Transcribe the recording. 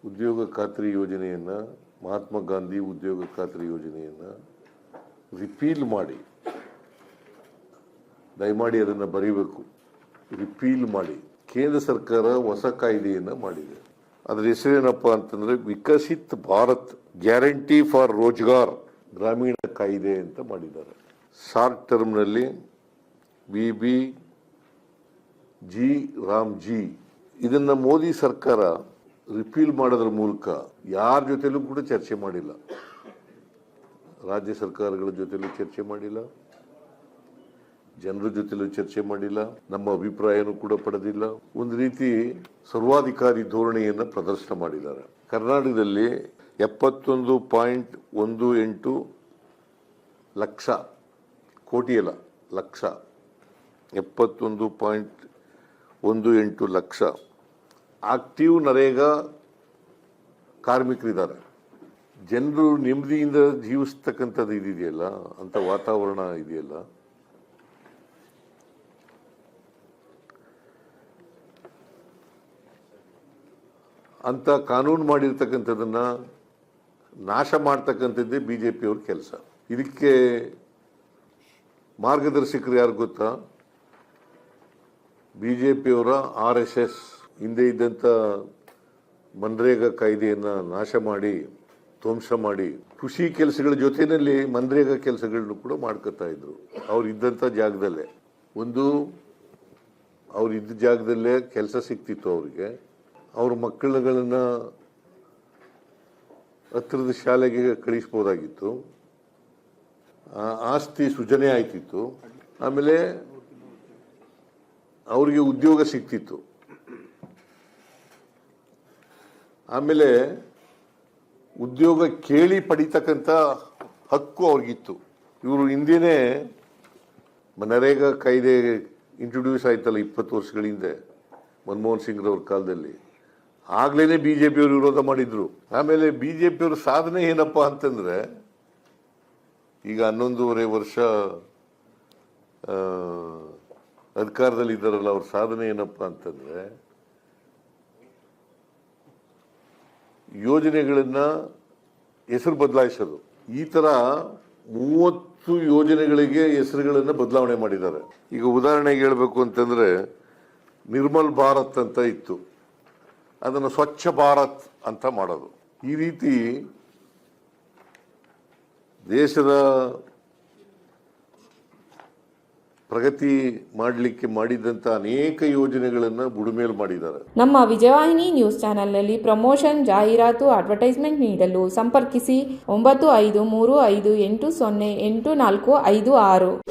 ಉದ್ಯೋಗ ಖಾತ್ರಿ ಯೋಜನೆಯನ್ನು, ಮಹಾತ್ಮ ಗಾಂಧಿ ಉದ್ಯೋಗ ಖಾತ್ರಿ ಯೋಜನೆಯನ್ನು ರಿಪೀಲ್ ಮಾಡಿ, ದಯಮಾಡಿ ಅದನ್ನು ಬರೀಬೇಕು, ರಿಪೀಲ್ ಮಾಡಿ ಕೇಂದ್ರ ಸರ್ಕಾರ ಹೊಸ ಕಾಯ್ದೆಯನ್ನು ಮಾಡಿದೆ. ಅದರ ಹೆಸರೇನಪ್ಪ ಅಂತಂದ್ರೆ ವಿಕಸಿತ್ ಭಾರತ್ ಗ್ಯಾರಂಟಿ ಫಾರ್ ರೋಜ್ಗಾರ್ ಗ್ರಾಮೀಣ ಕಾಯ್ದೆ ಅಂತ ಮಾಡಿದ್ದಾರೆ. ಶಾರ್ಟ್ ಟರ್ಮ್ನಲ್ಲಿ BBG ರಾಮ್ಜಿ. ಇದನ್ನ ಮೋದಿ ಸರ್ಕಾರ ರಿಪೀಲ್ ಮಾಡೋದ್ರ ಮೂಲಕ ಯಾರ ಜೊತೆಲೂ ಕೂಡ ಚರ್ಚೆ ಮಾಡಿಲ್ಲ, ರಾಜ್ಯ ಸರ್ಕಾರಗಳ ಜೊತೆಲೂ ಚರ್ಚೆ ಮಾಡಿಲ್ಲ, ಜನರ ಜೊತೆಲೂ ಚರ್ಚೆ ಮಾಡಿಲ್ಲ, ನಮ್ಮ ಅಭಿಪ್ರಾಯನೂ ಕೂಡ ಪಡೆದಿಲ್ಲ. ಒಂದು ರೀತಿ ಸರ್ವಾಧಿಕಾರಿ ಧೋರಣೆಯನ್ನು ಪ್ರದರ್ಶನ ಮಾಡಿದ್ದಾರೆ. ಕರ್ನಾಟಕದಲ್ಲಿ 71.18 ಲಕ್ಷ, ಕೋಟಿಯಲ್ಲ ಲಕ್ಷ, 71.18 ಲಕ್ಷ ಆಕ್ಟಿವ್ ನರೇಗಾ ಕಾರ್ಮಿಕರಿದ್ದಾರೆ. ಜನರು ನೆಮ್ಮದಿಯಿಂದ ಜೀವಿಸ್ತಕ್ಕಂಥದ್ದು ಇದೆಯಲ್ಲ, ಅಂತ ವಾತಾವರಣ ಇದೆಯಲ್ಲ, ಅಂತ ಕಾನೂನು ಮಾಡಿರ್ತಕ್ಕಂಥದ್ದನ್ನ ನಾಶ ಮಾಡ್ತಕ್ಕಂಥದ್ದೇ BJP ಅವ್ರ ಕೆಲಸ. ಇದಕ್ಕೆ ಮಾರ್ಗದರ್ಶಕರು ಯಾರು ಗೊತ್ತಾ? BJP ಅವರ RSS ಹಿಂದೆ ಇದ್ದಂಥ ಮನ್ರೇಗಾ ಕಾಯ್ದೆಯನ್ನು ನಾಶ ಮಾಡಿ, ಧ್ವಂಸ ಮಾಡಿ, ಕೃಷಿ ಕೆಲಸಗಳ ಜೊತೆಯಲ್ಲಿ ಮನ್ರೇಗಾ ಕೆಲಸಗಳನ್ನು ಕೂಡ ಮಾಡ್ಕೊತಾ ಇದ್ರು. ಅವ್ರು ಇದ್ದಂಥ ಜಾಗದಲ್ಲೇ, ಒಂದು ಅವ್ರು ಇದ್ದ ಜಾಗದಲ್ಲೇ ಕೆಲಸ ಸಿಕ್ತಿತ್ತು ಅವ್ರಿಗೆ. ಅವ್ರ ಮಕ್ಕಳುಗಳನ್ನ ಹತ್ತಿರದ ಶಾಲೆಗೆ ಕಳಿಸ್ಬೋದಾಗಿತ್ತು, ಆಸ್ತಿ ಸೃಜನೆ ಆಯ್ತಿತ್ತು, ಆಮೇಲೆ ಅವ್ರಿಗೆ ಉದ್ಯೋಗ ಸಿಕ್ತಿತ್ತು, ಆಮೇಲೆ ಉದ್ಯೋಗ ಕೇಳಿ ಪಡಿತಕ್ಕಂಥ ಹಕ್ಕು ಅವ್ರಿಗಿತ್ತು. ಇವರು ಹಿಂದೆನೇ ಮನರೇಗಾ ಕಾಯ್ದೆ ಇಂಟ್ರೊಡ್ಯೂಸ್ ಆಯ್ತಲ್ಲ 20 ವರ್ಷಗಳ ಹಿಂದೆ, ಮನಮೋಹನ್ ಸಿಂಗ್ ರವ್ರ ಕಾಲದಲ್ಲಿ. ಆಗ್ಲೇನೆ BJP ಅವರು ವಿರೋಧ ಮಾಡಿದ್ರು. ಆಮೇಲೆ BJP ಅವ್ರ ಸಾಧನೆ ಏನಪ್ಪಾ ಅಂತಂದ್ರೆ, ಈಗ 11.5 ವರ್ಷ ಅಧಿಕಾರದಲ್ಲಿ ಇದ್ದಾರಲ್ಲ, ಅವ್ರ ಸಾಧನೆ ಏನಪ್ಪಾ ಅಂತಂದ್ರೆ ಯೋಜನೆಗಳನ್ನ ಹೆಸರು ಬದಲಾಯಿಸೋದು. ಈ ತರ 30 ಯೋಜನೆಗಳಿಗೆ ಹೆಸರುಗಳನ್ನ ಬದಲಾವಣೆ ಮಾಡಿದ್ದಾರೆ. ಈಗ ಉದಾಹರಣೆಗೆ ಹೇಳ್ಬೇಕು ಅಂತಂದ್ರೆ, ನಿರ್ಮಲ್ ಭಾರತ್ ಅಂತ ಇತ್ತು, ಅದನ್ನು ಸ್ವಚ್ಛ ಭಾರತ್ ಅಂತ ಮಾಡೋದು. ಈ ರೀತಿ ದೇಶದ ಪ್ರಗತಿ ಮಾಡಲಿಕ್ಕೆ ಮಾಡಿದಂತ ಅನೇಕ ಯೋಜನೆಗಳನ್ನು ಬುಡಮೇಲು ಮಾಡಿದ್ದಾರೆ. ನಮ್ಮ ವಿಜಯವಾಹಿನಿ ನ್ಯೂಸ್ ಚಾನೆಲ್ನಲ್ಲಿ ಪ್ರಮೋಷನ್, ಜಾಹೀರಾತು, ಅಡ್ವರ್ಟೈಸ್ಮೆಂಟ್ ನೀಡಲು ಸಂಪರ್ಕಿಸಿ 9535808456.